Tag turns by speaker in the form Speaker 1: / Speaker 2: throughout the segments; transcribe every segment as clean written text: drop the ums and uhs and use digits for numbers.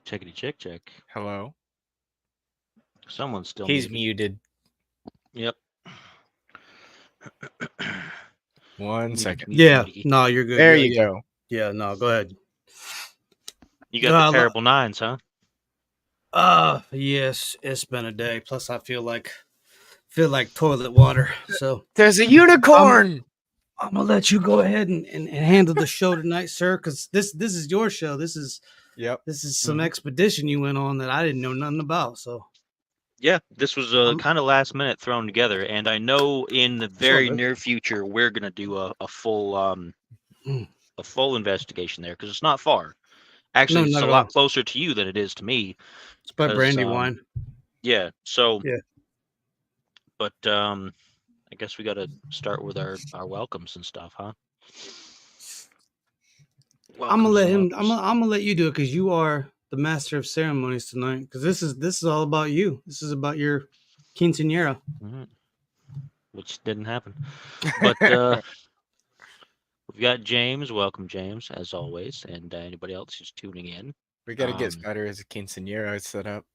Speaker 1: Checkity check check.
Speaker 2: Hello.
Speaker 1: Someone's still
Speaker 2: He's
Speaker 1: muted.
Speaker 2: muted.
Speaker 1: Yep.
Speaker 2: 1 second.
Speaker 1: Mutey
Speaker 3: Yeah,
Speaker 1: mutey.
Speaker 3: no, you're good.
Speaker 2: There you go.
Speaker 3: Yeah, no, go ahead.
Speaker 1: You got the
Speaker 3: Uh, lo-
Speaker 1: terrible nines, huh?
Speaker 3: yes, it's been a day. Plus, I feel like toilet water. So
Speaker 2: There's a
Speaker 3: I'm
Speaker 2: unicorn.
Speaker 3: I'm gonna let you go ahead and handle the show tonight, sir. Because this is your show.
Speaker 2: Yep.
Speaker 3: This is some
Speaker 1: Mhm.
Speaker 3: expedition you went on that I didn't know nothing about. So
Speaker 1: Yeah, this was
Speaker 3: I'm
Speaker 1: kind of last minute thrown together, and I know in the
Speaker 3: it's all
Speaker 1: very
Speaker 3: good.
Speaker 1: near future we're gonna do
Speaker 3: Mm.
Speaker 1: a full investigation there because it's not far. Actually,
Speaker 3: No,
Speaker 1: it's
Speaker 3: not
Speaker 1: a
Speaker 3: at
Speaker 1: lot
Speaker 3: all.
Speaker 1: closer to you than it is to me.
Speaker 3: It's by
Speaker 1: Because
Speaker 3: Brandywine.
Speaker 1: yeah, so
Speaker 3: Yeah,
Speaker 1: but I guess we got to start with our welcomes and stuff, huh?
Speaker 3: I'm gonna
Speaker 1: Welcomes
Speaker 3: let
Speaker 1: and
Speaker 3: him.
Speaker 1: welcomes.
Speaker 3: I'm gonna let you do it because you are the master of ceremonies tonight. Because this is all about you. This is about your quinceanera.
Speaker 1: Mhm. Which didn't happen, but we've got James. Welcome, James, as always, and anybody else who's tuning in.
Speaker 2: We gotta get
Speaker 1: Um,
Speaker 2: better as a quinceanera set up.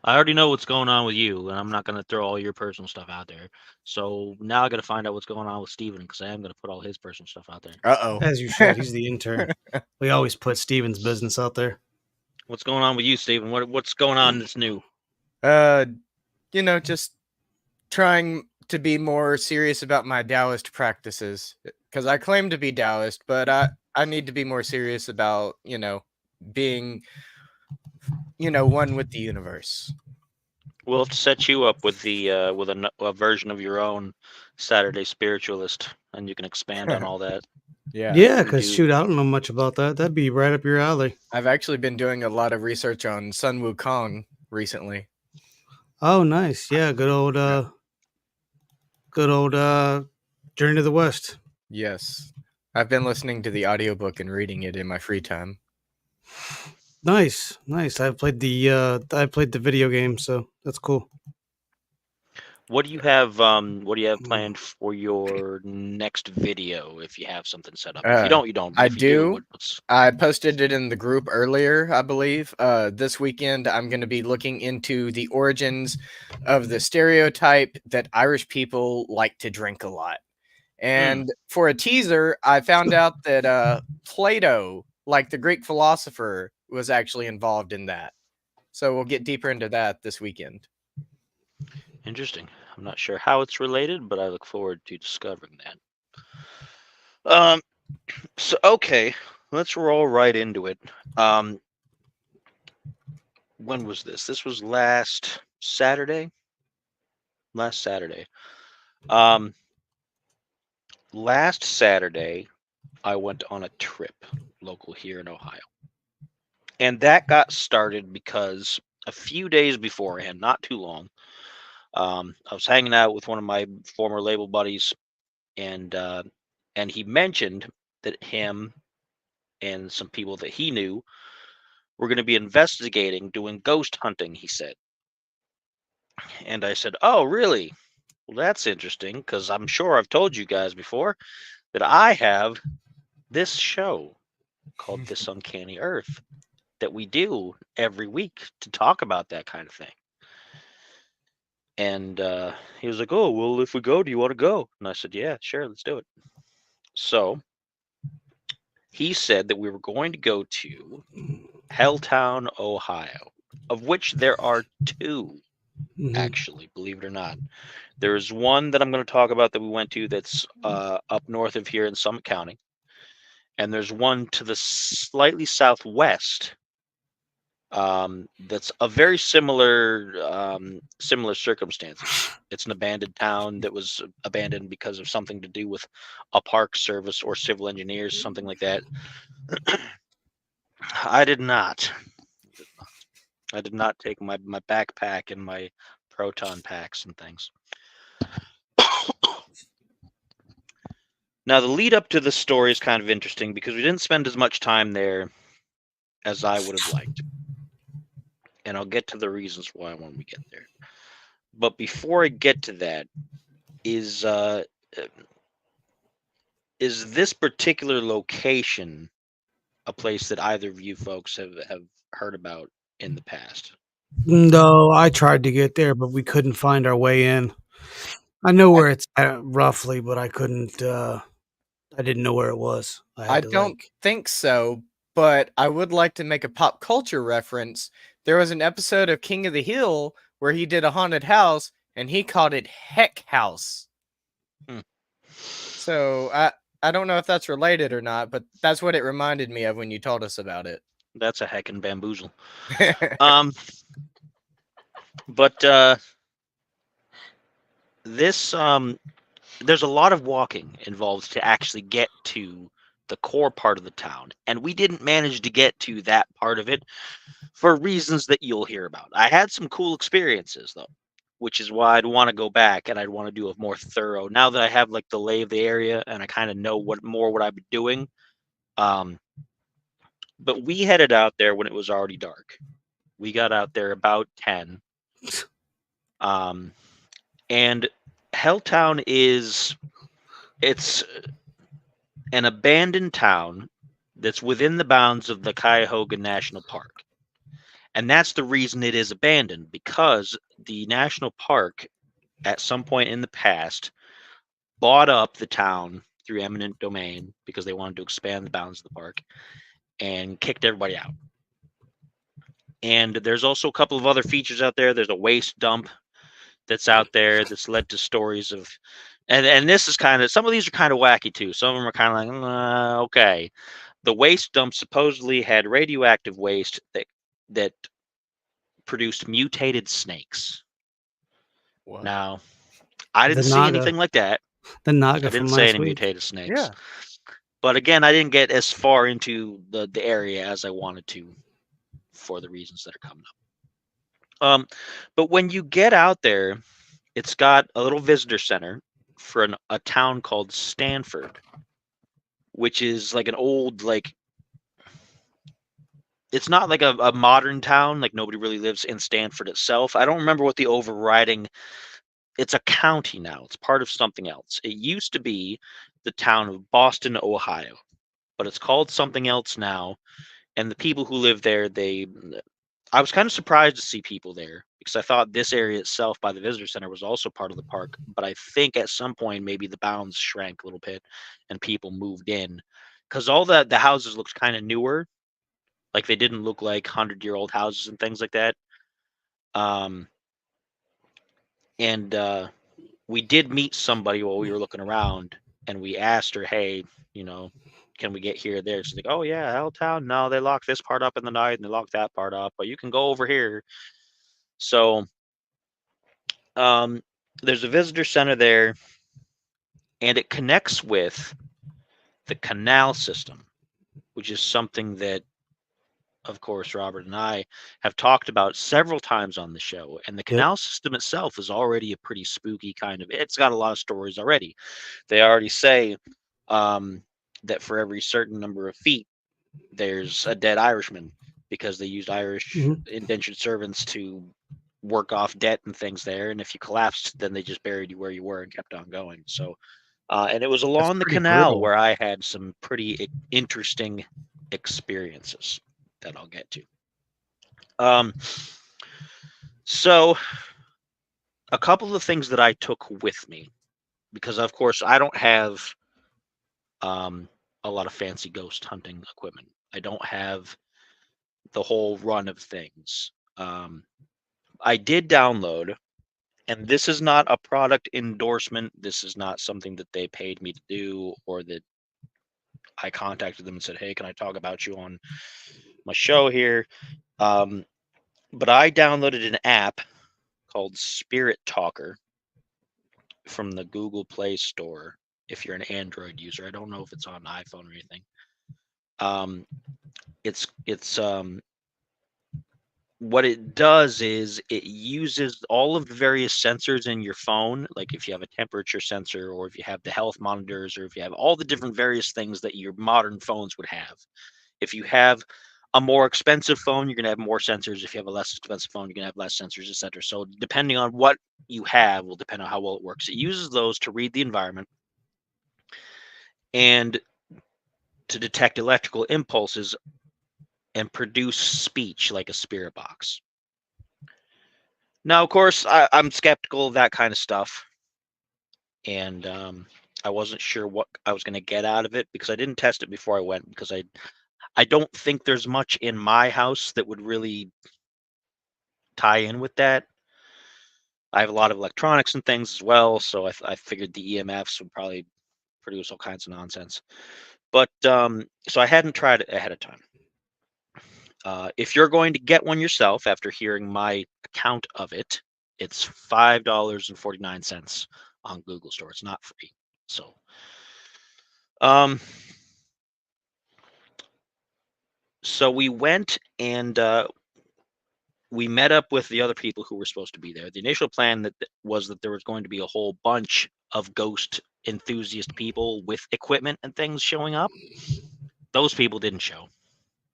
Speaker 1: I already know what's going on with you, and I'm not going to throw all your personal stuff out there. So now I got to find out what's going on with Steven because I am going to put all his personal stuff out there.
Speaker 2: Uh
Speaker 3: As you should. He's the intern. We always put Steven's business out there.
Speaker 1: What's going on with you, Steven? What's going on that's new?
Speaker 2: uh, just trying to be more serious about my Taoist practices because I claim to be Taoist, but I need to be more serious about being one with the universe.
Speaker 1: We'll have to set you up with the with a version of your own Saturday spiritualist, and you can expand on all that.
Speaker 2: Yeah.
Speaker 3: Yeah,
Speaker 1: And
Speaker 3: because
Speaker 1: do
Speaker 3: shoot, I don't know much about that. That'd be right up your alley.
Speaker 2: I've actually been doing a lot of research on Sun Wukong recently.
Speaker 3: Oh, nice. Yeah,
Speaker 2: Yeah.
Speaker 3: good old Journey to the West.
Speaker 2: Yes. I've been listening to the audiobook and reading it in my free time.
Speaker 3: Nice, nice. I played the video game, so that's cool.
Speaker 1: what do you have? What do you have
Speaker 3: Mm.
Speaker 1: planned for your next video? If you have something set up, if you
Speaker 2: Uh,
Speaker 1: don't, you don't. But
Speaker 2: I
Speaker 1: if you do,
Speaker 2: do.
Speaker 1: what's
Speaker 2: I posted it in the group earlier, I believe. This weekend, I'm going to be looking into the origins of the stereotype that Irish people like to drink a lot. And for a teaser, I found out that Plato, like the Greek philosopher, was actually involved in that. So we'll get deeper into that this weekend.
Speaker 1: interesting? I'm not sure how it's related, but I look forward to discovering that. So okay, let's roll right into it. When was this? This was last Saturday. Last Saturday. Um, last Saturday, I went on a trip local here in Ohio, and that got started because a few days beforehand, not too long, I was hanging out with one of my former label buddies, and he mentioned that him and some people that he knew were going to be investigating doing ghost hunting. He said, and I said, "Oh, really? Well, that's interesting because I'm sure I've told you guys before that I have this show called This Uncanny Earth that we do every week to talk about that kind of thing." And he was like, "Oh, well, if we go, do you want to go?" And I said, "Yeah, sure, let's do it." So he said that we were going to go to Helltown, Ohio, of which there are two,
Speaker 3: Mhm.
Speaker 1: actually, believe it or not. There's one that I'm going to talk about that we went to that's up north of here in Summit County, and there's one to the slightly southwest that's a very similar circumstances. It's an abandoned town that was abandoned because of something to do with a park service or civil engineers, something like that. I did not. I did not take my backpack and my proton packs and things. Now, the lead up to this story is kind of interesting because we didn't spend as much time there as I would have liked. And I'll get to the reasons why when we get there. But before I get to that, is this particular location a place that either of you folks have heard about in the past?
Speaker 3: No, I tried to get there, but we couldn't find our way in. I know
Speaker 2: I,
Speaker 3: where it's at roughly, but I couldn't. I didn't know where it was. I
Speaker 2: I
Speaker 3: had to
Speaker 2: don't think so, but I would like to make a pop culture reference. There was an episode of King of the Hill where he did a haunted house and he called it Heck House.
Speaker 1: Hmm.
Speaker 2: So I don't know if that's related or not, but that's what it reminded me of when you told us about it.
Speaker 1: That's a heckin' bamboozle. But this there's a lot of walking involved to actually get to the core part of the town, and we didn't manage to get to that part of it for reasons that you'll hear about. I had some cool experiences though, which is why I'd want to go back and I'd want to do a more thorough. Now that I have like the lay of the area and I kind of know what I've been doing. Um, but we headed out there when it was already dark. We got out there about 10. And Helltown it's an abandoned town that's within the bounds of the Cuyahoga National Park. And that's the reason it is abandoned, because the national park at some point in the past bought up the town through eminent domain because they wanted to expand the bounds of the park and kicked everybody out. And there's also a couple of other features out there. There's a waste dump that's out there that's led to stories of, and this is kind of, some of these are kind of wacky too. Some of them are kind of like, okay. The waste dump supposedly had radioactive waste that produced mutated snakes.
Speaker 2: What?
Speaker 1: Now, I
Speaker 3: The
Speaker 1: didn't see
Speaker 3: Naga.
Speaker 1: anything like that.
Speaker 3: The Naga
Speaker 1: I
Speaker 3: from
Speaker 1: didn't say
Speaker 3: last
Speaker 1: any
Speaker 3: week.
Speaker 1: mutated snakes.
Speaker 2: Yeah.
Speaker 1: But again, I didn't get as far into the area as I wanted to for the reasons that are coming up. But when you get out there, it's got a little visitor center for a town called Stanford, which is like an old, like, it's not like a modern town. Like nobody really lives in Stanford itself. I don't remember what the overriding, it's a county now. It's part of something else. It used to be the town of Boston, Ohio, but it's called something else now. And the people who live there, I was kind of surprised to see people there because I thought this area itself by the visitor center was also part of the park. But I think at some point maybe the bounds shrank a little bit and people moved in because all the houses looked kind of newer. Like they didn't look like 100-year-old houses and things like that. And we did meet somebody while we were looking around, and we asked her, "Hey, can we get here or there?" She's like, "Oh yeah, Helltown. No, they locked this part up in the night, and they locked that part up, but you can go over here." So, there's a visitor center there, and it connects with the canal system, which is something that, of course, Robert and I have talked about several times on the show. And the canal system itself is already a pretty spooky kind of. It's got a lot of stories already. They already say that for every certain number of feet, there's a dead Irishman because they used Irish indentured servants to work off debt and things there. And if you collapsed, then they just buried you where you were and kept on going. So, and it was along the
Speaker 2: pretty
Speaker 1: canal
Speaker 2: brutal.
Speaker 1: where I had some pretty interesting experiences that I'll get to. So a couple of things that I took with me, because of course I don't have a lot of fancy ghost hunting equipment. I don't have the whole run of things. I did download, and this is not a product endorsement. This is not something that they paid me to do or that I contacted them and said, "Hey, can I talk about you on my show here?" But I downloaded an app called Spirit Talker from the Google Play Store. If you're an Android user, I don't know if it's on iPhone or anything. It's what it does is it uses all of the various sensors in your phone, like if you have a temperature sensor or if you have the health monitors or if you have all the different various things that your modern phones would have. If you have a more expensive phone, you're going to have more sensors. If you have a less expensive phone, you're going to have less sensors, etc. So depending on what you have will depend on how well it works. It uses those to read the environment and to detect electrical impulses and produce speech like a spirit box. Now, of course, I'm skeptical of that kind of stuff, and I wasn't sure what I was going to get out of it because I didn't test it before I went, because I don't think there's much in my house that would really tie in with that. I have a lot of electronics and things as well, so I figured the EMFs would probably produce all kinds of nonsense. But so I hadn't tried it ahead of time. If you're going to get one yourself after hearing my account of it, it's $5.49 on Google Store. It's not free. So, so we went and we met up with the other people who were supposed to be there. The initial plan was that there was going to be a whole bunch of ghost enthusiast people with equipment and things showing up. Those people didn't show,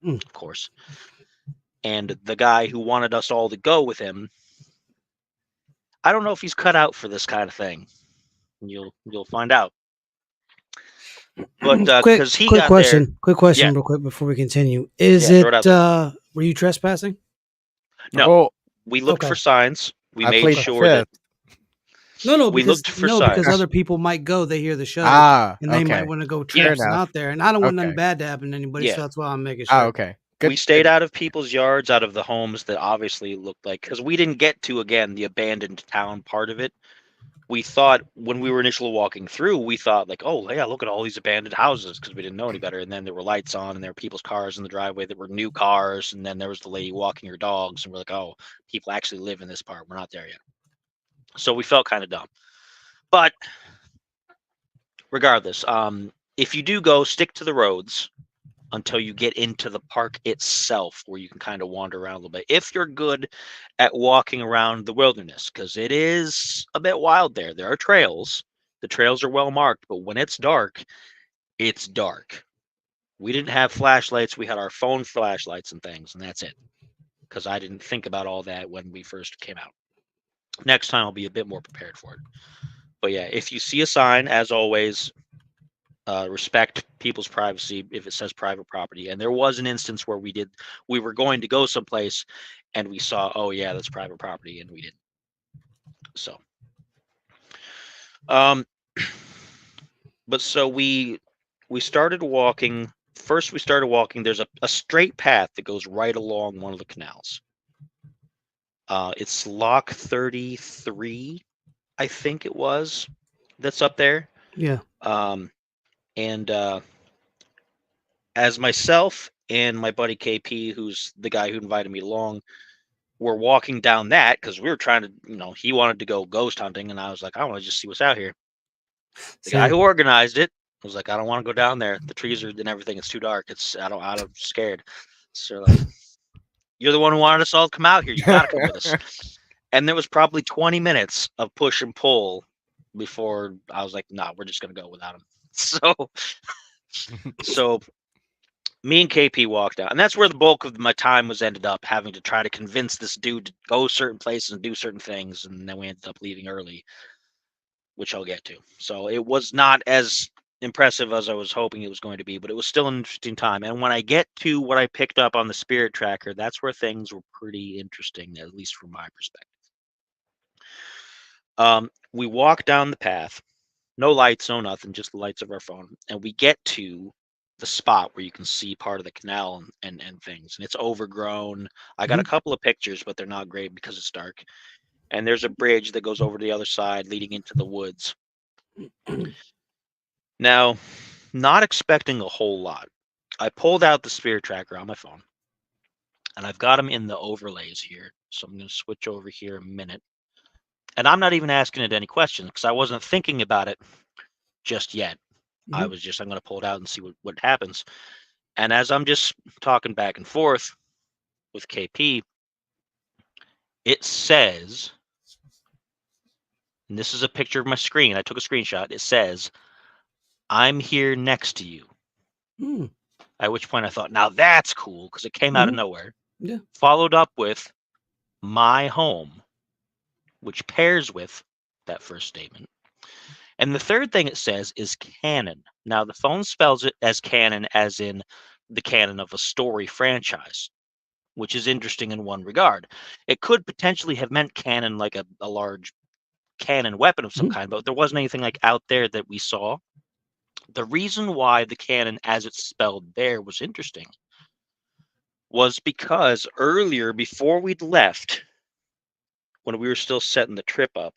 Speaker 1: of course. And the guy who wanted us all to go with him, I don't know if he's cut out for this kind of thing. You'll find out. But because he got
Speaker 3: question,
Speaker 1: there,
Speaker 3: quick question,
Speaker 1: Yeah.
Speaker 3: real quick before we continue. Is
Speaker 1: Yeah, throw it out
Speaker 3: it? Were you trespassing?
Speaker 1: No,
Speaker 2: Oh,
Speaker 1: we looked
Speaker 3: Okay.
Speaker 1: for signs. We
Speaker 2: I
Speaker 1: made
Speaker 2: played
Speaker 1: sure that
Speaker 2: fifth.
Speaker 3: No,
Speaker 1: we
Speaker 3: because
Speaker 1: looked for signs.
Speaker 3: because other people might go. They hear the show, and they might
Speaker 2: Okay.
Speaker 3: want to go
Speaker 2: Fair
Speaker 3: traipsing
Speaker 2: enough.
Speaker 3: out there. And I don't want
Speaker 2: Okay.
Speaker 3: nothing bad to happen to anybody,
Speaker 1: Yeah.
Speaker 3: so that's why I'm making sure.
Speaker 2: Ah, okay. Good.
Speaker 1: We stayed out of people's yards, out of the homes that obviously looked like, because we didn't get to, again, the abandoned town part of it. We thought when we were initially walking through, we thought like, oh yeah, look at all these abandoned houses, because we didn't know any better. And then there were lights on, and there were people's cars in the driveway that were new cars, and then there was the lady walking her dogs, and we're like, oh, people actually live in this part. We're not there yet. So we felt kind of dumb. But regardless, if you do go, stick to the roads until you get into the park itself, where you can kind of wander around a little bit. If you're good at walking around the wilderness, because it is a bit wild there. There are trails. The trails are well marked, but when it's dark, it's dark. We didn't have flashlights. We had our phone flashlights and things, and that's it. Because I didn't think about all that when we first came out. Next time I'll be a bit more prepared for it. But yeah, if you see a sign, as always, respect people's privacy if it says private property. And there was an instance where we were going to go someplace and we saw, oh yeah, that's private property, and we didn't. So, but so we started walking. First, we started walking. There's a straight path that goes right along one of the canals. It's Lock 33, I think it was, that's up there.
Speaker 3: Yeah.
Speaker 1: And as myself and my buddy KP, who's the guy who invited me along, were walking down that because we were trying to, he wanted to go ghost hunting, and I was like, I want to just see what's out here. The guy who organized it was like, I don't want to go down there. The trees and everything. It's too dark. I'm scared. So like, you're the one who wanted us all to come out here. You gotta come with us. And there was probably 20 minutes of push and pull before I was like, nah, we're just gonna go without him. So me and KP walked out, and that's where the bulk of my time was ended up having to try to convince this dude to go certain places and do certain things, and then we ended up leaving early, which I'll get to. So it was not as impressive as I was hoping it was going to be, but it was still an interesting time. And when I get to what I picked up on the spirit tracker, that's where things were pretty interesting, at least from my perspective. We walk down the path, no lights, no nothing, just the lights of our phone, and we get to the spot where you can see part of the canal and things, and it's overgrown. I got a couple of pictures, but they're not great because it's dark. And there's a bridge that goes over to the other side leading into the woods. Now, not expecting a whole lot, I pulled out the spirit tracker on my phone, and I've got them in the overlays here. So I'm going to switch over here a minute. And I'm not even asking it any questions because I wasn't thinking about it just yet. I'm going to pull it out and see what happens. And as I'm just talking back and forth with KP, it says, and this is a picture of my screen. I took a screenshot. It says, I'm here next to you. At which point I thought, now that's cool, because it came out of nowhere.
Speaker 3: Yeah.
Speaker 1: Followed up with my home, which pairs with that first statement. And the third thing it says is canon. Now, the phone spells it as canon, as in the canon of a story franchise, which is interesting in one regard. It could potentially have meant cannon like a large cannon weapon of some kind, but there wasn't anything like out there that we saw. The reason why the cannon, as it's spelled there, was interesting was because earlier, before we'd left, when we were still setting the trip up,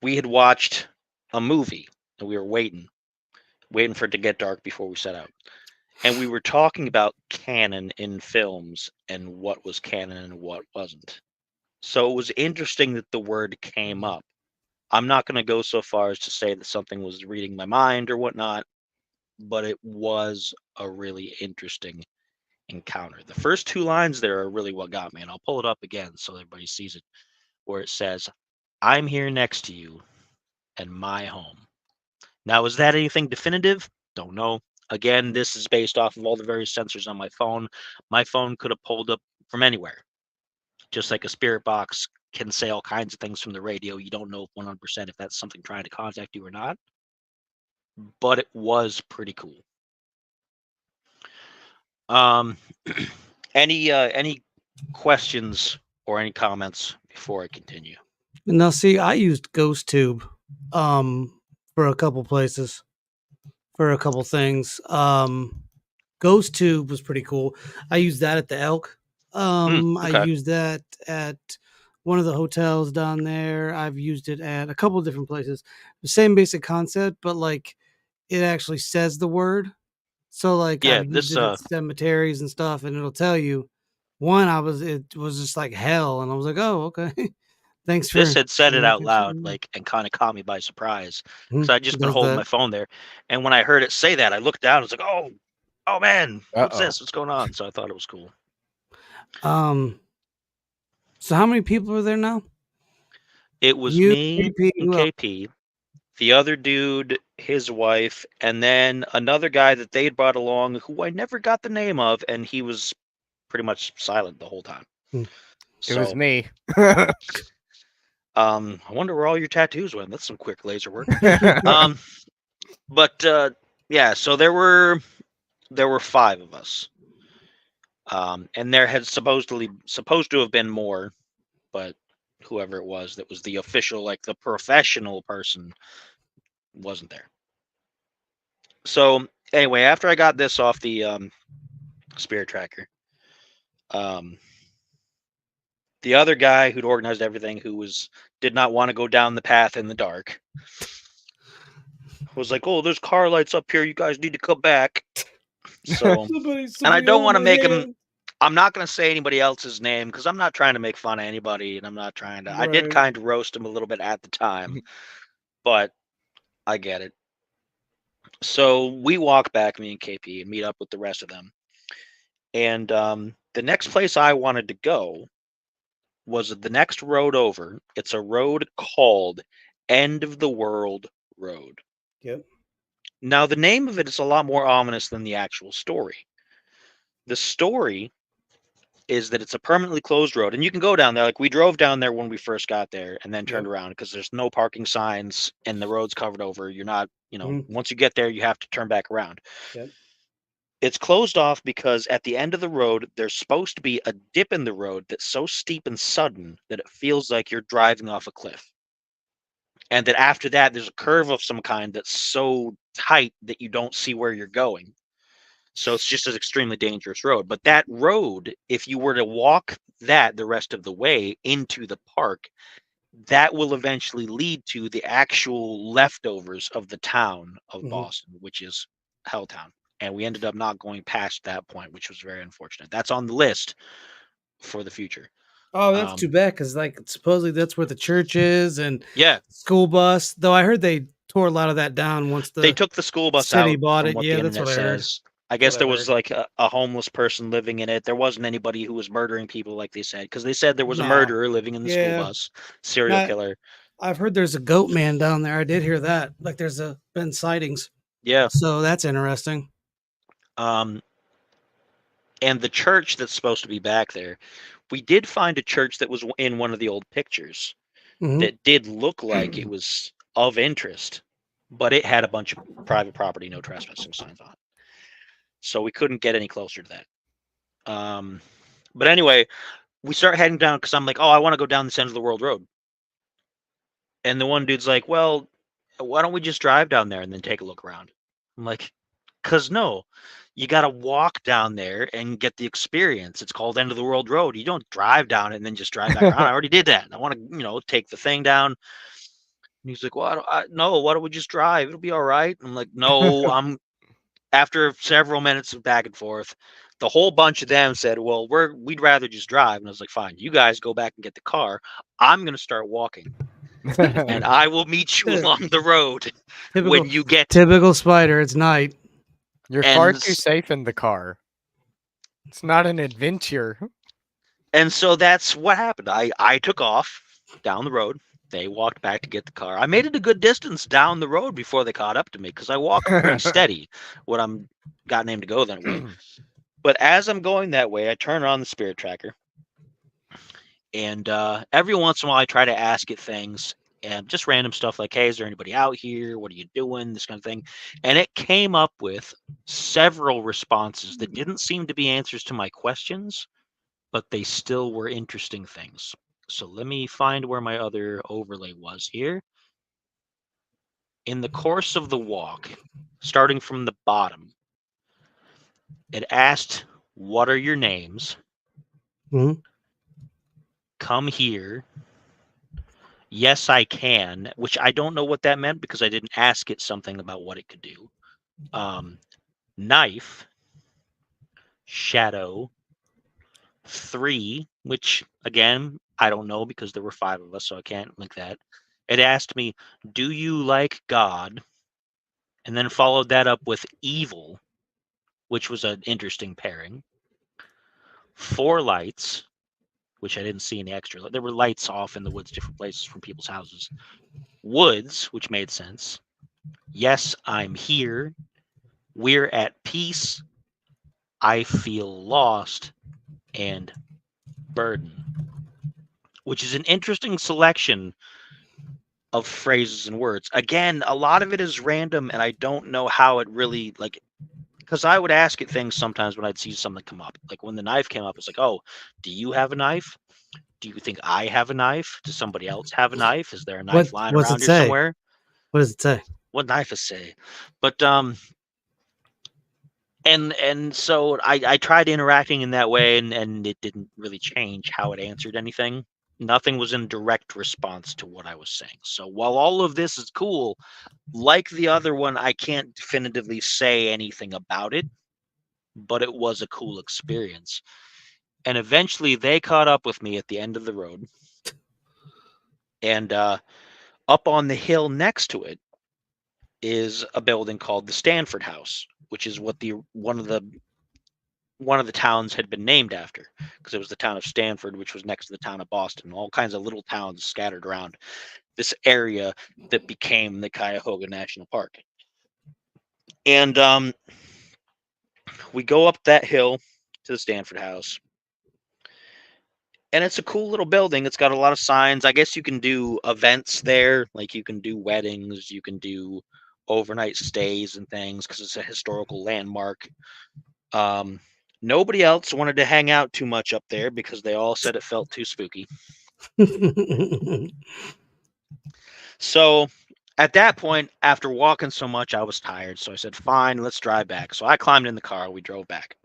Speaker 1: we had watched a movie and we were waiting for it to get dark before we set out. And we were talking about canon in films and what was canon and what wasn't. So it was interesting that the word came up. I'm not going to go so far as to say that something was reading my mind or whatnot, but it was a really interesting encounter. The first two lines there are really what got me, and I'll pull it up again so everybody sees it, where it says, "I'm here next to you and my home." Now, is that anything definitive? Don't know. Again, this is based off of all the various sensors on my phone. My phone could have pulled up from anywhere. Just like a spirit box can say all kinds of things from the radio. You don't know 100% if that's something trying to contact you or not. But it was pretty cool. Any questions or any comments before I continue?
Speaker 3: Now, see, I used GhostTube for a couple places, for a couple things. GhostTube was pretty cool. I used that at the Elk. I
Speaker 1: Okay.
Speaker 3: used that at one of the hotels down there. I've used it at a couple of different places. The same basic concept, but like it actually says the word. So like
Speaker 1: Yeah,
Speaker 3: I've used
Speaker 1: this
Speaker 3: it at cemeteries and stuff, and it'll tell you. It was just like hell, and I was like, oh, okay. Thanks for
Speaker 1: this had said it out
Speaker 3: making sure.
Speaker 1: loud, like, and kind of caught me by surprise because
Speaker 3: Mhm.
Speaker 1: I'd just been
Speaker 3: Does
Speaker 1: holding
Speaker 3: that.
Speaker 1: my phone there, and when I heard it say that, I looked down. I was like, oh man, what's
Speaker 2: Uh-oh.
Speaker 1: this? What's going on? So I thought it was cool.
Speaker 3: So how many people are there now?
Speaker 1: It was
Speaker 3: You,
Speaker 1: me
Speaker 3: KP,
Speaker 1: and
Speaker 3: who else?
Speaker 1: KP, the other dude, his wife, and then another guy that they'd brought along who I never got the name of, and he was pretty much silent the whole time.
Speaker 3: Hmm.
Speaker 2: It was
Speaker 1: So,
Speaker 2: me.
Speaker 1: I wonder where all your tattoos went. That's some quick laser work. But yeah, so there were 5 of us, and there had supposed to have been more, but whoever it was that was the official, like the professional person, wasn't there. So anyway, after I got this off the spirit tracker, the other guy who'd organized everything, who did not want to go down the path in the dark, was like, "Oh, there's car lights up here. You guys need to come back." So, and I don't want to make him. I'm not going to say anybody else's name because I'm not trying to make fun of anybody, and I'm not trying to. I did
Speaker 3: Right.
Speaker 1: kind of roast him a little bit at the time, but I get it. So we walk back, me and KP, and meet up with the rest of them. And the next place I wanted to go was the next road over. It's a road called End of the World Road.
Speaker 3: Yep.
Speaker 1: Now, the name of it is a lot more ominous than the actual story. The story is that it's a permanently closed road, and you can go down there. Like, we drove down there when we first got there and then turned around because there's no parking signs and the road's covered over. You're not, once you get there, you have to turn back around.
Speaker 3: Yep.
Speaker 1: It's closed off because at the end of the road, there's supposed to be a dip in the road that's so steep and sudden that it feels like you're driving off a cliff. And that after that, there's a curve of some kind that's so tight that you don't see where you're going. So it's just an extremely dangerous road. But that road, if you were to walk that the rest of the way into the park, that will eventually lead to the actual leftovers of the town of Boston, which is Helltown. And we ended up not going past that point, which was very unfortunate. That's on the list for the future.
Speaker 3: Oh, that's too bad because like supposedly that's where the church is and
Speaker 1: Yeah,
Speaker 3: school bus. Though I heard they tore a lot of that down once
Speaker 1: they took the school bus
Speaker 3: city
Speaker 1: out
Speaker 3: bought
Speaker 1: from
Speaker 3: it.
Speaker 1: what
Speaker 3: Yeah,
Speaker 1: the
Speaker 3: that's
Speaker 1: internet
Speaker 3: what I heard.
Speaker 1: says. I guess there was like a homeless person living in it. There wasn't anybody who was murdering people like they said, because they said there was a murderer living in the school bus, serial killer.
Speaker 3: I've heard there's a goat man down there. I did hear that. Like there's been sightings.
Speaker 1: Yeah.
Speaker 3: So that's interesting.
Speaker 1: And the church that's supposed to be back there, we did find a church that was in one of the old pictures that did look like it was of interest, but it had a bunch of private property, no trespassing signs on it. So we couldn't get any closer to that. But anyway, we start heading down because I'm like, oh, I want to go down this end of the world road. And the one dude's like, well, why don't we just drive down there and then take a look around? I'm like, because no, you got to walk down there and get the experience. It's called End of the World Road. You don't drive down it and then just drive back around. I already did that. I want to, take the thing down. And he's like, well, no, why don't we just drive? It'll be all right. I'm like, no, after several minutes of back and forth, the whole bunch of them said, well, we'd rather just drive. And I was like, fine, you guys go back and get the car. I'm going to start walking. And I will meet you along the road when you get
Speaker 3: typical Spider. It's night.
Speaker 2: You're far too safe in the car. It's not an adventure.
Speaker 1: And so that's what happened. I took off down the road. They walked back to get the car. I made it a good distance down the road before they caught up to me because I walk pretty steady when I'm got named to go that way. But as I'm going that way, I turn on the spirit tracker. And every once in a while, I try to ask it things and just random stuff like, hey, is there anybody out here? What are you doing? This kind of thing. And it came up with several responses that didn't seem to be answers to my questions, but they still were interesting things. So let me find where my other overlay was here. In the course of the walk, starting from the bottom, it asked, what are your names?
Speaker 3: Mm-hmm.
Speaker 1: Come here. Yes, I can, which I don't know what that meant because I didn't ask it something about what it could do. Knife, shadow, 3, which again, I don't know because there were 5 of us, so I can't link that. It asked me, do you like God? And then followed that up with evil, which was an interesting pairing. 4 lights, which I didn't see any extra. There were lights off in the woods, different places from people's houses. Woods, which made sense. Yes, I'm here. We're at peace. I feel lost. And burden, which is an interesting selection of phrases and words. Again, a lot of it is random, and I don't know how it really, because I would ask it things sometimes when I'd see something come up. Like when the knife came up, it's like, oh, do you have a knife? Do you think I have a knife? Does somebody else have a knife? Is there a knife lying around here somewhere?
Speaker 3: What does it say?
Speaker 1: What knife does it say? But and so I tried interacting in that way, and it didn't really change how it answered anything. Nothing was in direct response to what I was saying. So while all of this is cool, like the other one, I can't definitively say anything about it, but it was a cool experience. And eventually they caught up with me at the end of the road. And up on the hill next to it is a building called the Stanford House, which is what one of the towns had been named after, because it was the town of Stanford, which was next to the town of Boston. All kinds of little towns scattered around this area that became the Cuyahoga National Park. And we go up that hill to the Stanford House. And it's a cool little building. It's got a lot of signs. I guess you can do events there. Like you can do weddings. You can do overnight stays and things because it's a historical landmark. Nobody else wanted to hang out too much up there because they all said it felt too spooky. So at that point, after walking so much, I was tired. So I said, fine, let's drive back. So I climbed in the car. We drove back.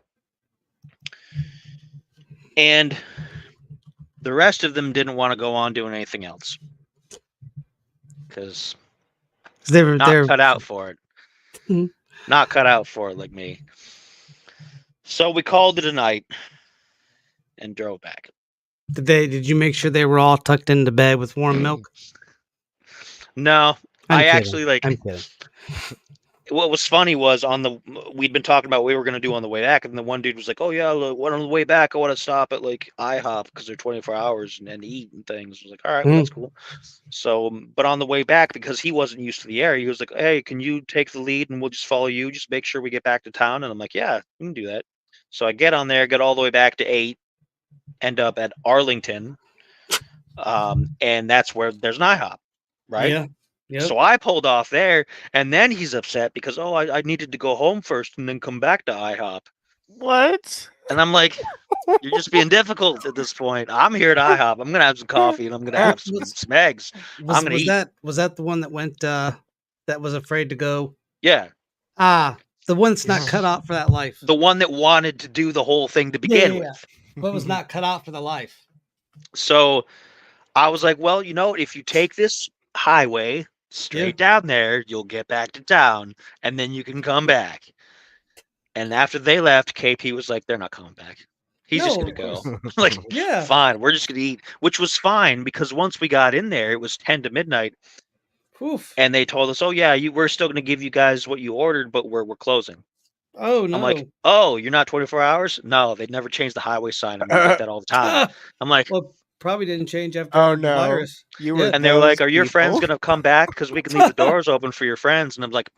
Speaker 1: And the rest of them didn't want to go on doing anything else because they're not cut out for it. Not cut out for it like me. So we called it a night and drove back.
Speaker 3: Did you make sure they were all tucked into bed with warm milk?
Speaker 1: No,
Speaker 3: I'm kidding.
Speaker 1: actually
Speaker 3: I'm kidding.
Speaker 1: What was funny was we'd been talking about what we were going to do on the way back, and the one dude was like, oh yeah, look, on the way back I want to stop at like IHOP because they're 24 hours and eat and things. I was like, all right, well, that's cool. So, but on the way back, because he wasn't used to the area, he was like, hey, can you take the lead and we'll just follow you, just make sure we get back to town? And I'm like, yeah, we can do that. So I get on there, get all the way back to 8, end up at Arlington, and that's where there's an IHOP, right?
Speaker 3: Yeah. Yep.
Speaker 1: So I pulled off there, and then he's upset because I needed to go home first and then come back to IHOP.
Speaker 4: What?
Speaker 1: And I'm like, you're just being difficult at this point. I'm here at IHOP. I'm gonna have some coffee and I'm gonna have some eggs. I'm gonna eat.
Speaker 3: Was that the one that went that was afraid to go?
Speaker 1: Yeah,
Speaker 3: The one that's not cut out for that life.
Speaker 1: the one that wanted to do the whole thing to begin with.
Speaker 3: But was not cut out for the life.
Speaker 1: So I was like, well, if you take this highway straight down there, you'll get back to town, and then you can come back. And after they left, KP was like, they're not coming back. He's just
Speaker 3: No,
Speaker 1: gonna
Speaker 3: of
Speaker 1: go.
Speaker 3: course.
Speaker 1: Like,
Speaker 3: Yeah.
Speaker 1: fine, we're just gonna eat, which was fine because once we got in there, it was 10 to midnight,
Speaker 3: Oof.
Speaker 1: and they told us, oh yeah, we're still gonna give you guys what you ordered, but we're closing.
Speaker 3: Oh no.
Speaker 1: I'm like, oh, you're not 24 hours? No, they'd never changed the highway sign. I'm like that all the time. I'm like,
Speaker 3: well, probably didn't change after
Speaker 4: Oh
Speaker 3: the
Speaker 4: no!
Speaker 3: virus.
Speaker 4: You were.
Speaker 1: and they were like,
Speaker 4: those
Speaker 1: are your friends
Speaker 4: people?
Speaker 1: gonna come back because we can leave the doors open for your friends? And I'm like,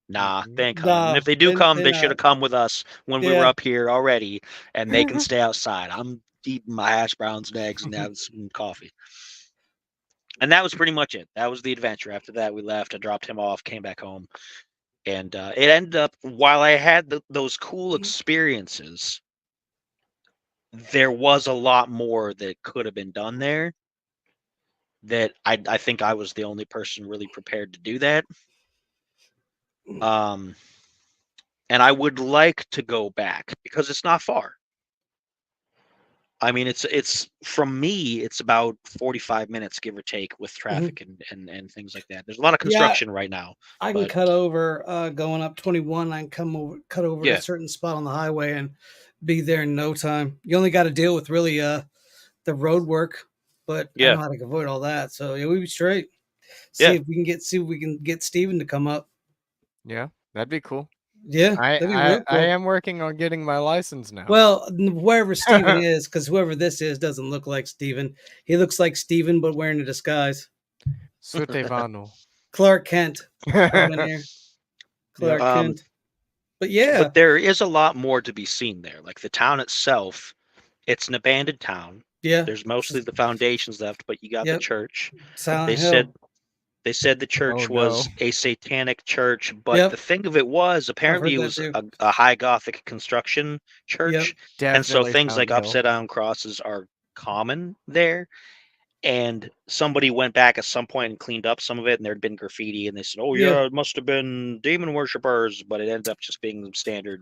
Speaker 1: nah, they ain't coming.
Speaker 3: Nah,
Speaker 1: And if they do
Speaker 3: they-
Speaker 1: come,
Speaker 3: they're
Speaker 1: they should have
Speaker 3: not.
Speaker 1: come with us when we were
Speaker 3: Yeah.
Speaker 1: up here already, and they can stay outside. I'm eating my hash browns and eggs and having some coffee. And that was pretty much it. That was the adventure. After that, we left. I dropped him off, came back home. And it ended up, while I had those cool experiences, there was a lot more that could have been done there that I think I was the only person really prepared to do that. And I would like to go back because it's not far. I mean, it's from me, it's about 45 minutes, give or take, with traffic and things like that. There's a lot of construction right now.
Speaker 3: I can
Speaker 1: but-
Speaker 3: cut over going up 21. I can cut over to
Speaker 1: Yeah.
Speaker 3: a certain spot on the highway and be there in no time. You only got to deal with really the road work, but I
Speaker 1: Yeah.
Speaker 3: know how to avoid all that. So yeah, we be straight.
Speaker 1: Yeah.
Speaker 3: See if we can get Steven to come up.
Speaker 4: Yeah, that'd be cool.
Speaker 3: Yeah,
Speaker 4: I
Speaker 3: that'd be real cool.
Speaker 4: I am working on getting my license now.
Speaker 3: Well, wherever Steven is, because whoever this is doesn't look like Steven. He looks like Steven, but wearing a disguise.
Speaker 4: Sutevano.
Speaker 3: Clark Kent. Up in here. Clark
Speaker 1: Um,
Speaker 3: Kent. But yeah,
Speaker 1: But there is a lot more to be seen there. Like the town itself, it's an abandoned town.
Speaker 3: yeah.
Speaker 1: There's mostly the foundations left, but you got the
Speaker 3: Yep.
Speaker 1: church.
Speaker 3: Silent
Speaker 1: They
Speaker 3: Hill.
Speaker 1: said the church
Speaker 4: Oh,
Speaker 1: was
Speaker 4: no.
Speaker 1: a satanic church, but
Speaker 3: Yep.
Speaker 1: the thing of it was apparently it
Speaker 3: that
Speaker 1: was
Speaker 3: too.
Speaker 1: a high Gothic construction church, and so
Speaker 4: Definitely
Speaker 1: things like
Speaker 4: Fountain Hill.
Speaker 1: upside down crosses are common there. And somebody went back at some point and cleaned up some of it, and there'd been graffiti, and they said, "Oh
Speaker 3: Yeah.
Speaker 1: yeah, it must have been demon worshippers," but it ended up just being standard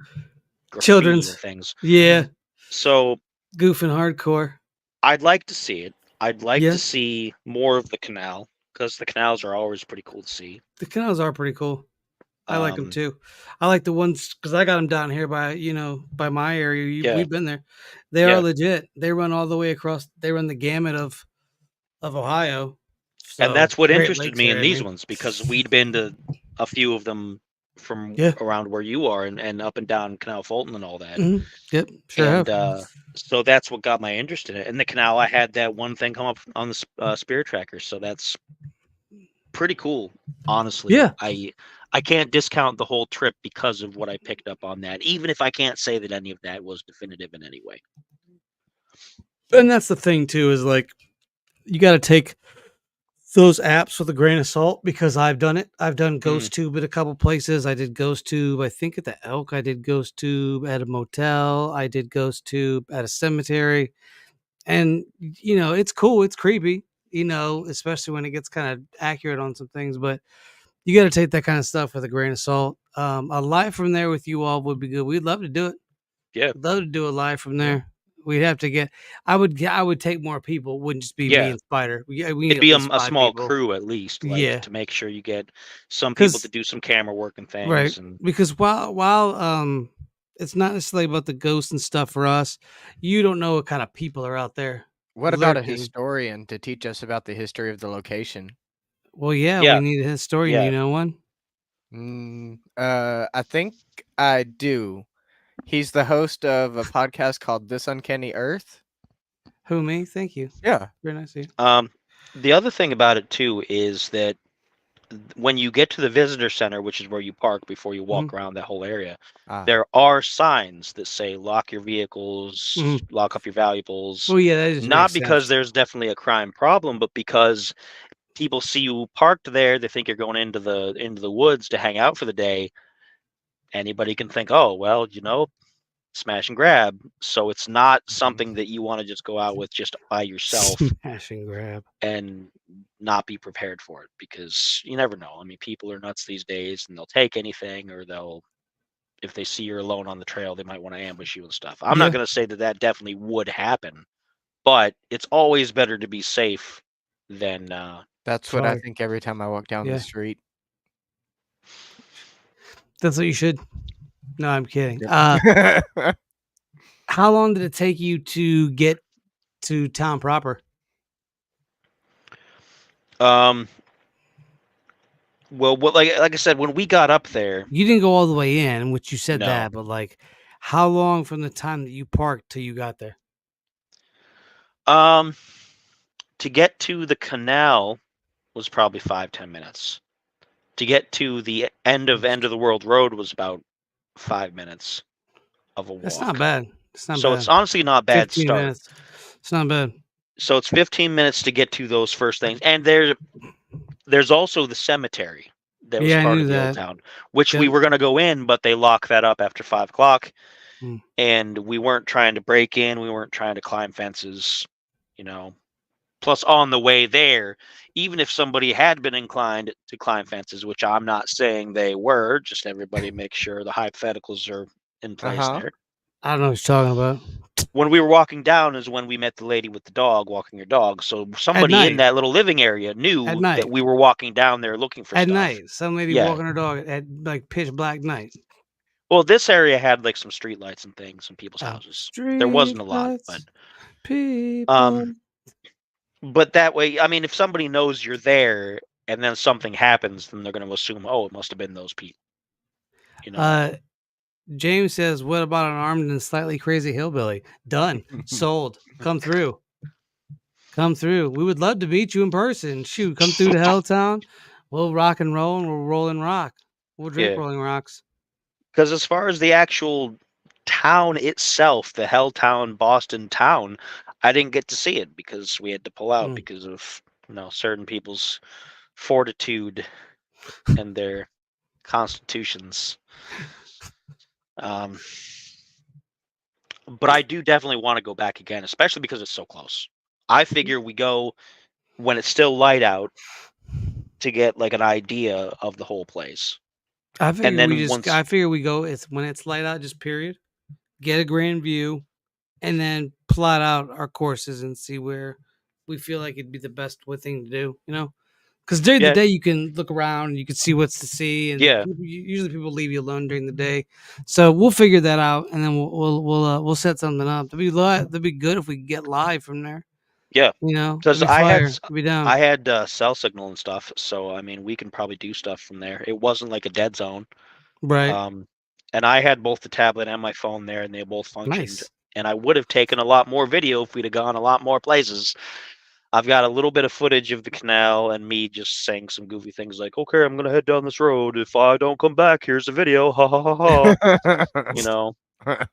Speaker 1: graffiti
Speaker 3: Children's.
Speaker 1: and things.
Speaker 3: Yeah.
Speaker 1: So
Speaker 3: Goofing hardcore.
Speaker 1: I'd like to see it. I'd like
Speaker 3: Yeah.
Speaker 1: to see more of the canal because the canals are always pretty cool to see.
Speaker 3: The canals are pretty cool. I like them
Speaker 1: Um,
Speaker 3: too. I like the ones because I got them down here by by my area.
Speaker 1: Yeah.
Speaker 3: We've been there. They
Speaker 1: Yeah.
Speaker 3: are legit. They run all the way across. They run the gamut of Ohio.
Speaker 1: And
Speaker 3: So,
Speaker 1: that's what
Speaker 3: Great
Speaker 1: interested
Speaker 3: Lakes
Speaker 1: me in
Speaker 3: area, I
Speaker 1: these
Speaker 3: mean.
Speaker 1: ones because we'd been to a few of them from
Speaker 3: Yeah.
Speaker 1: around where you are and up and down Canal Fulton and all that.
Speaker 3: Mhm. Yep, sure
Speaker 1: and
Speaker 3: have.
Speaker 1: so that's what got my interest in it. And the canal, I had that one thing come up on the Spirit Tracker, so that's pretty cool, honestly.
Speaker 3: Yeah.
Speaker 1: I can't discount the whole trip because of what I picked up on that, even if I can't say that any of that was definitive in any way.
Speaker 3: And that's the thing too is like you got to take those apps with a grain of salt because I've done it. I've done GhostTube at a couple places. I did GhostTube, I think at the Elk. I did GhostTube at a motel. I did GhostTube at a cemetery. And it's cool. It's creepy, especially when it gets kind of accurate on some things. But you got to take that kind of stuff with a grain of salt. A live from there with you all would be good. We'd love to do it.
Speaker 1: Yeah.
Speaker 3: We'd love to do a live from there. We'd have to get. I would take more people. It wouldn't just be me
Speaker 1: Yeah.
Speaker 3: and Spider. We need
Speaker 1: It'd be
Speaker 3: at
Speaker 1: a
Speaker 3: least 5
Speaker 1: small
Speaker 3: people.
Speaker 1: crew at least, like,
Speaker 3: Yeah.
Speaker 1: to make sure you get some people
Speaker 3: 'Cause-
Speaker 1: to do some camera work and things.
Speaker 3: Right.
Speaker 1: And
Speaker 3: Because while it's not necessarily about the ghosts and stuff for us. You don't know what kind of people are out there.
Speaker 4: What about a
Speaker 3: lurking.
Speaker 4: historian to teach us about the history of the location?
Speaker 3: Well, yeah,
Speaker 1: Yeah.
Speaker 3: we need a historian.
Speaker 1: Yeah.
Speaker 3: You know one?
Speaker 4: I think I do. He's the host of a podcast called This Uncanny Earth.
Speaker 3: Who, me? Thank you.
Speaker 4: Yeah.
Speaker 3: Very nice of you.
Speaker 1: the other thing about it too is that when you get to the visitor center, which is where you park before you walk around that whole area,
Speaker 4: Ah.
Speaker 1: there are signs that say lock your vehicles, lock up your valuables.
Speaker 3: Oh, yeah, that just
Speaker 1: Not
Speaker 3: makes
Speaker 1: because
Speaker 3: sense.
Speaker 1: there's definitely a crime problem, but because people see you parked there, they think you're going into the woods to hang out for the day. Anybody can think, oh, well, smash and grab. So it's not something that you want to just go out with just by yourself
Speaker 3: Smash and grab.
Speaker 1: and not be prepared for it, because you never know. I mean, people are nuts these days, and they'll take anything, or if they see you're alone on the trail, they might want to ambush you and stuff. I'm
Speaker 3: Yeah.
Speaker 1: not going to say that definitely would happen, but it's always better to be safe than
Speaker 4: That's what I
Speaker 3: Sorry.
Speaker 4: think every time I walk down
Speaker 3: Yeah.
Speaker 4: the street.
Speaker 3: That's what you should. No, I'm kidding.
Speaker 4: Yep.
Speaker 3: How long did it take you to get to town proper?
Speaker 1: Well, like I said, when we got up there,
Speaker 3: You didn't go all the way in, which you said
Speaker 1: No.
Speaker 3: that, but like, how long from the time that you parked till you got there?
Speaker 1: to get to the canal was probably 5-10 minutes. To get to the end of the world road was about 5 minutes of a walk.
Speaker 3: That's not bad. It's not
Speaker 1: So
Speaker 3: bad.
Speaker 1: it's honestly not a bad
Speaker 3: 15
Speaker 1: start.
Speaker 3: minutes. It's not bad.
Speaker 1: So it's 15 minutes to get to those first things, and there's also the cemetery that was
Speaker 3: Yeah, I
Speaker 1: part
Speaker 3: knew
Speaker 1: of the old
Speaker 3: that.
Speaker 1: town, which we
Speaker 3: Yep.
Speaker 1: were going to go in, but they locked that up after 5 o'clock.
Speaker 3: Hmm.
Speaker 1: And we weren't trying to break in. We weren't trying to climb fences, Plus, on the way there, even if somebody had been inclined to climb fences, which I'm not saying they were, just everybody make sure the hypotheticals are in place
Speaker 4: Uh-huh.
Speaker 1: there.
Speaker 3: I don't know what you're talking about.
Speaker 1: When we were walking down is when we met the lady with the dog walking her dog. So somebody in
Speaker 3: night.
Speaker 1: that little living area
Speaker 3: At
Speaker 1: knew
Speaker 3: night.
Speaker 1: that we were walking down there looking for
Speaker 3: At
Speaker 1: stuff.
Speaker 3: night, some lady
Speaker 1: Yeah.
Speaker 3: walking her dog at like pitch black night.
Speaker 1: Well, this area had like some street lights and things in people's
Speaker 3: Oh,
Speaker 1: houses. There wasn't a lot,
Speaker 3: streetlights,
Speaker 1: but
Speaker 3: people.
Speaker 1: but that way, I mean, if somebody knows you're there and then something happens, then they're going to assume, oh, it must have been those people.
Speaker 3: James says, "What about an armed and slightly crazy hillbilly?" Done, sold. Come through. Come through. We would love to meet you in person. Shoot, come through to Helltown. We'll rock and roll, and we'll roll and rock. We'll drink
Speaker 1: Yeah.
Speaker 3: Rolling Rocks.
Speaker 1: Because as far as the actual town itself, the Helltown, Boston town, I didn't get to see it because we had to pull out because of certain people's fortitude and their constitutions. But I do definitely want to go back again, especially because it's so close. I figure we go when it's still light out to get like an idea of the whole place.
Speaker 3: I figure
Speaker 1: And then
Speaker 3: we just.
Speaker 1: once-
Speaker 3: I figure we go. It's when it's light out. Just period. Get a grand view, and then plot out our courses and see where we feel like it'd be the best thing to do. Because during the
Speaker 1: Yeah.
Speaker 3: day you can look around and you can see what's to see, and
Speaker 1: Yeah.
Speaker 3: usually people leave you alone during the day. So we'll figure that out, and then we'll set something up. That'd be good if we could get live from there.
Speaker 1: Yeah.
Speaker 3: Because
Speaker 1: I
Speaker 3: be down.
Speaker 1: I had cell signal and stuff, so I mean we can probably do stuff from there. It wasn't like a dead zone.
Speaker 3: Right.
Speaker 1: And I had both the tablet and my phone there, and they both functioned.
Speaker 3: Nice.
Speaker 1: And I would have taken a lot more video if we'd have gone a lot more places. I've got a little bit of footage of the canal and me just saying some goofy things like, "Okay, I'm gonna head down this road. If I don't come back, here's the video." Ha ha ha ha.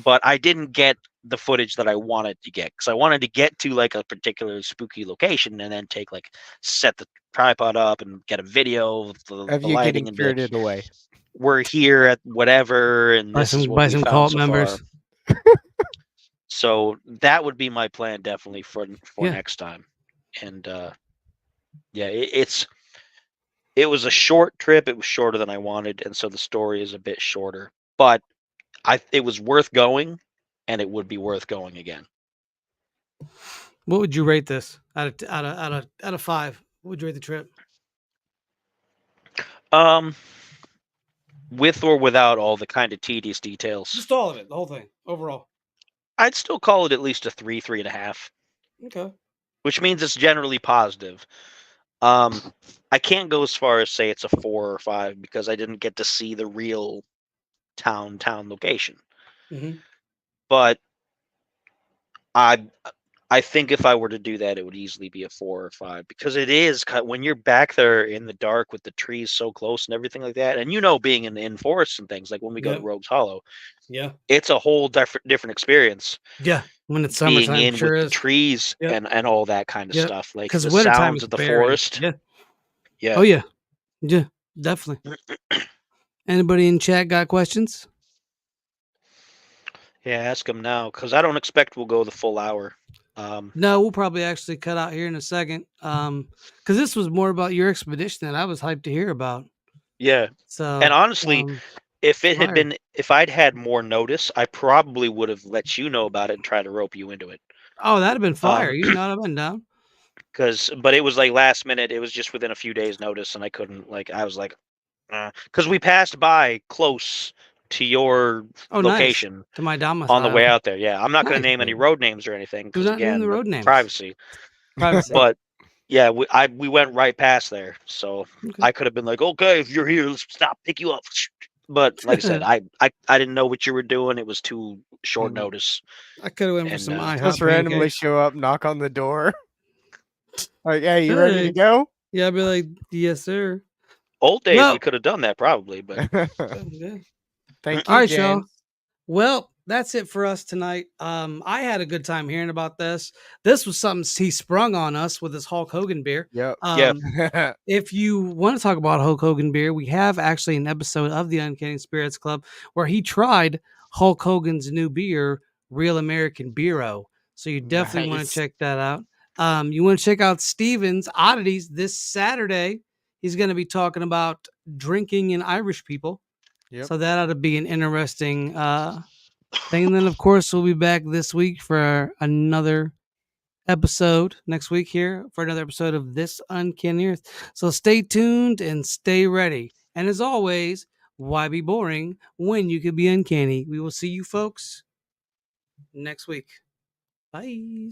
Speaker 1: But I didn't get the footage that I wanted to get because I wanted to get to like a particular spooky location and then set the tripod up and get a video of the
Speaker 4: Of you
Speaker 1: lighting
Speaker 4: getting
Speaker 1: and be like,
Speaker 4: spirited away.
Speaker 1: we're here at whatever, and
Speaker 3: By
Speaker 1: this is
Speaker 3: some
Speaker 1: what
Speaker 3: by
Speaker 1: we
Speaker 3: some
Speaker 1: found
Speaker 3: cult
Speaker 1: so
Speaker 3: members.
Speaker 1: far. So that would be my plan definitely for
Speaker 3: Yeah.
Speaker 1: next time. And yeah, it was a short trip. It was shorter than I wanted, and so the story is a bit shorter. But it was worth going, and it would be worth going again.
Speaker 3: What would you rate this out of 5? What would you rate the trip?
Speaker 1: With or without all the kind of tedious details,
Speaker 3: Just all of it, the whole thing, overall.
Speaker 1: I'd still call it at least a 3.5.
Speaker 3: Okay.
Speaker 1: Which means it's generally positive. I can't go as far as say it's a 4 or 5 because I didn't get to see the real town location.
Speaker 3: Mhm.
Speaker 1: But I think if I were to do that, it would easily be a 4 or 5 because it is when you're back there in the dark with the trees so close and everything like that, and being in forests and things like when we go to
Speaker 3: Yep.
Speaker 1: Rogues Hollow,
Speaker 3: Yeah.
Speaker 1: it's a whole different experience.
Speaker 3: Yeah. When it's
Speaker 1: being
Speaker 3: summertime,
Speaker 1: in
Speaker 3: sure
Speaker 1: with the
Speaker 3: is.
Speaker 1: trees
Speaker 3: Yep.
Speaker 1: and all that kind of
Speaker 3: Yep.
Speaker 1: stuff, like
Speaker 3: Because
Speaker 1: the
Speaker 3: wintertime
Speaker 1: sounds
Speaker 3: is
Speaker 1: of the
Speaker 3: barren.
Speaker 1: forest.
Speaker 3: Yeah.
Speaker 1: Yeah.
Speaker 3: Oh yeah. Yeah. Definitely. Anybody in chat got questions?
Speaker 1: Yeah, ask them now, because I don't expect we'll go the full hour.
Speaker 3: No, we'll probably actually cut out here in a second. Because this was more about your expedition that I was hyped to hear about.
Speaker 1: Yeah,
Speaker 3: So,
Speaker 1: and honestly, if it had
Speaker 3: inspired.
Speaker 1: been, if I'd had more notice, I probably would have let you know about it and try to rope you into it.
Speaker 3: Oh, that'd have been fire. You know, I'd have been down.
Speaker 1: But it was like last minute. It was just within a few days' notice, and I couldn't. Like, I was like, because we passed by close to your
Speaker 3: Oh,
Speaker 1: location
Speaker 3: nice. To my domicile.
Speaker 1: on the way out there. Yeah, I'm not going
Speaker 3: Nice.
Speaker 1: to name any road names or anything,
Speaker 3: Do
Speaker 1: because
Speaker 3: not name
Speaker 1: again,
Speaker 3: the road names.
Speaker 1: privacy.
Speaker 3: Privacy.
Speaker 1: But yeah, we went right past there, so
Speaker 3: Okay.
Speaker 1: I could have been like, okay, if you're here, let's stop, pick you up. But like I said, I didn't know what you were doing. It was too short notice.
Speaker 3: I could have went for
Speaker 1: And,
Speaker 3: some IHOP
Speaker 4: Just randomly
Speaker 3: pancakes.
Speaker 4: show up, knock on the door. Like, hey, you ready to go?
Speaker 3: Yeah, I'd be like, yes, sir.
Speaker 1: Old days,
Speaker 3: Well-
Speaker 1: we could have done that probably, but
Speaker 3: Yeah.
Speaker 4: Thank you,
Speaker 3: All right,
Speaker 4: James.
Speaker 3: y'all. Well, that's it for us tonight. I had a good time hearing about this. This was something he sprung on us with his Hulk Hogan beer.
Speaker 4: Yep.
Speaker 1: Yeah.
Speaker 3: If you want to talk about Hulk Hogan beer, we have actually an episode of the Uncanny Spirits Club where he tried Hulk Hogan's new beer, Real American Beero. So you definitely want
Speaker 4: Nice.
Speaker 3: to check that out. You want to check out Steven's Oddities this Saturday. He's going to be talking about drinking in Irish people.
Speaker 4: Yep.
Speaker 3: So that ought to be an interesting thing. And then, of course, we'll be back this week for another episode next week here for another episode of This Uncanny Earth. So stay tuned and stay ready. And as always, why be boring when you could be uncanny? We will see you folks next week. Bye.